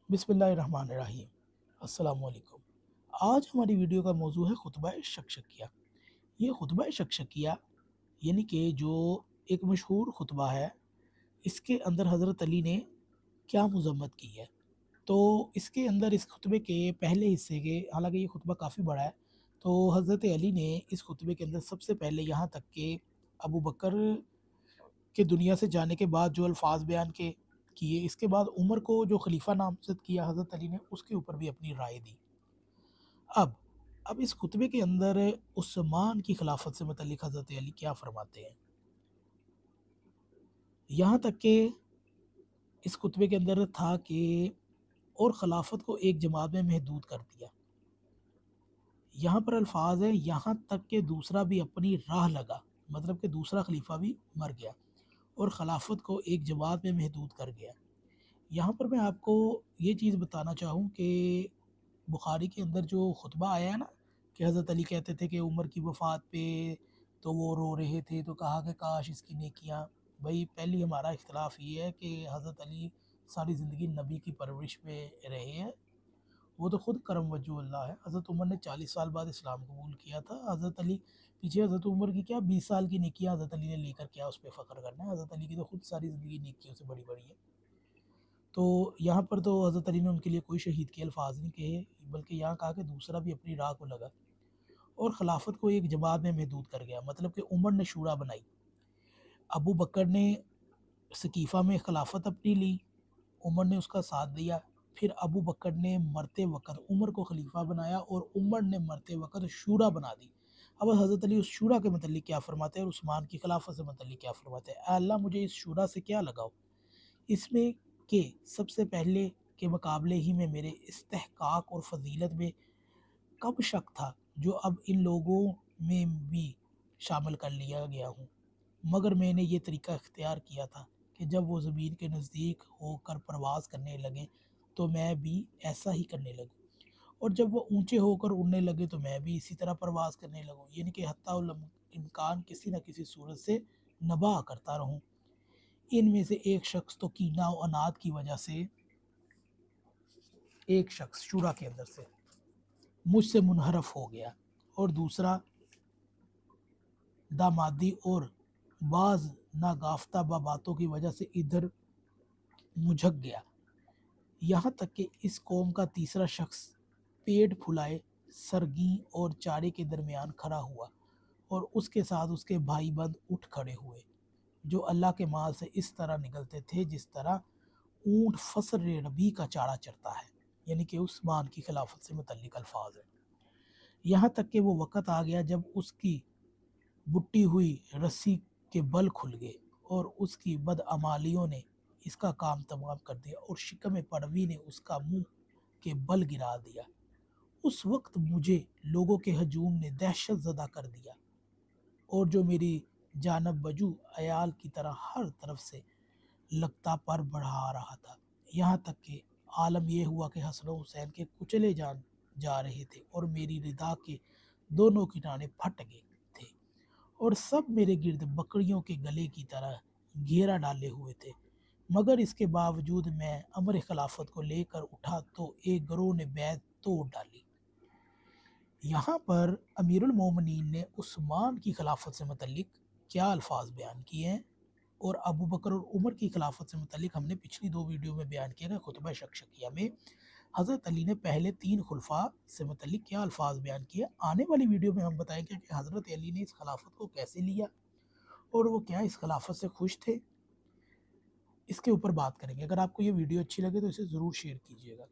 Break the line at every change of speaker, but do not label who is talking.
बिस्मिल्लाहिर्रहमानिर्रहीम। अस्सलाम वालेकुम। आज हमारी वीडियो का मौजू है खुतबा शकशकिया। ये खुतबा शकशकिया यानी कि जो एक मशहूर खुतबा है, इसके अंदर हज़रत अली ने क्या मज़म्मत की है। तो इसके अंदर इस खुतबे के पहले हिस्से के, हालांकि ये खुतबा काफ़ी बड़ा है, तो हज़रत अली ने इस खुतबे के अंदर सबसे पहले यहाँ तक कि अबू बकर के दुनिया से जाने के बाद जो अल्फाज बयान के किए, इसके बाद उमर को जो खलीफा नामज़द किया हज़रत अली ने, उसके ऊपर भी अपनी राय दी। अब अब इस खुतबे के अंदर उस्मान की खिलाफत से मुतल्लिक़ हज़रत अली क्या फ़रमाते हैं। यहाँ तक कि इस खुतबे के अंदर था कि और खिलाफत को एक जमात में महदूद कर दिया। यहाँ पर अल्फाज है, यहाँ तक कि दूसरा भी अपनी राह लगा, मतलब कि दूसरा खलीफा भी मर गया और खिलाफत को एक जमात में महदूद कर गया। यहाँ पर मैं आपको ये चीज़ बताना चाहूँ कि बुखारी के अंदर जो खुतबा आया है ना, कि हज़रत अली कहते थे कि उमर की वफ़ात पे तो वो रो रहे थे, तो कहा कि काश इसकी नेकियां। भाई, पहली हमारा इख्तलाफ ये है कि हज़रत अली सारी ज़िंदगी नबी की परवरिश में रहे हैं। वो तो ख़ुद करम वजू अल्लाह है। हज़रत उमर ने 40 साल बाद इस्लाम कबूल किया था। हज़रत अली पीछे हज़रत उमर की क्या 20 साल की नेकियां हज़रत अली ने लेकर क्या उस पर फ़ख्र करना है। हज़रत अली की तो ख़ुद सारी ज़िंदगी नेकियों से बड़ी बड़ी है। तो यहाँ पर तो हज़रत अली ने उनके लिए कोई शहीद के अल्फाज नहीं कहे, बल्कि यहाँ कहा कि दूसरा भी अपनी राह को लगा और खिलाफत को एक जमात में महदूद कर गया। मतलब कि उमर ने शूरा बनाई, अबू बकर ने सकीफ़ा में खिलाफत अपनी ली, उमर ने उसका साथ दिया। फिर अबू बकर ने मरते वक़्त उमर को खलीफा बनाया और उमर ने मरते वक़्त शूरा बना दी। अब हज़रत अली उस शूरा के मतलब क्या फ़रमाते हैं और उस्मान की खिलाफत से मतलब क्या फ़रमाते हैं। अल्लाह, मुझे इस शूरा से क्या लगाओ, इसमें कि सबसे पहले के मुकाबले ही में मेरे इस्तेहकाक और फ़जीलत में कब शक था, जो अब इन लोगों में भी शामिल कर लिया गया हूँ। मगर मैंने ये तरीका इख्तियार किया था कि जब वो ज़मीन के नज़दीक होकर परवाज़ करने लगे तो मैं भी ऐसा ही करने लगूँ, और जब वो ऊंचे होकर उड़ने लगे तो मैं भी इसी तरह परवाज़ करने लगूँ, यानी कि हत्ता इम्कान किसी न किसी सूरत से नबा करता रहूँ। इनमें से एक शख्स तो कीना और अनाद की वजह से, एक शख्स शूरा के अंदर से मुझसे मुनहरफ हो गया और दूसरा दामादी और बाज नागाफ्ता बातों की वजह से इधर मुझक गया। यहाँ तक कि इस कौम का तीसरा शख्स पेट फुलाए सरगी और चारे के दरमियान खड़ा हुआ और उसके साथ उसके भाई बंद उठ खड़े हुए, जो अल्लाह के माल से इस तरह निकलते थे जिस तरह ऊँट फसर रबी का चारा चरता है। यानी कि उस्मान की खिलाफत से मुतल्लिक अल्फाज है। यहाँ तक कि वो वक़्त आ गया जब उसकी बुट्टी हुई रस्सी के बल खुल गए और उसकी बदअमालियों ने इसका काम तमाम कर दिया और शिकम पड़वी ने उसका मुंह के बल गिरा दिया। उस वक्त मुझे लोगों के हजूम ने दहशत ज़दा कर दिया और जो मेरी जानब बजू अयाल की तरह हर तरफ से लगता पर बढ़ा रहा था। यहाँ तक कि आलम यह हुआ कि हसन हुसैन के कुचले जा रहे थे और मेरी रिदा के दोनों किनारे फट गए थे और सब मेरे गिर्द बकरियों के गले की तरह घेरा डाले हुए थे। मगर इसके बावजूद मैं अमर खिलाफत को लेकर उठा तो एक गरोह ने बैत तोड़ डाली। यहाँ पर अमीरुल मोमिनीन ने उस्मान की खिलाफत से मुतल्लिक क्या अल्फाज बयान किए हैं और अबू बकर और उमर की खिलाफत से मुतल्लिक हमने पिछली दो वीडियो में बयान किया था। खुतबा शकशकिया में हज़रत अली ने पहले तीन खुलफा से मुतल्लिक क्या अल्फाज बयान किए। आने वाली वीडियो में हम बताएंगे कि हज़रत अली ने इस खिलाफत को कैसे लिया और वो क्या इस खिलाफत से खुश थे। इसके ऊपर बात करेंगे। अगर आपको ये वीडियो अच्छी लगे तो इसे ज़रूर शेयर कीजिएगा।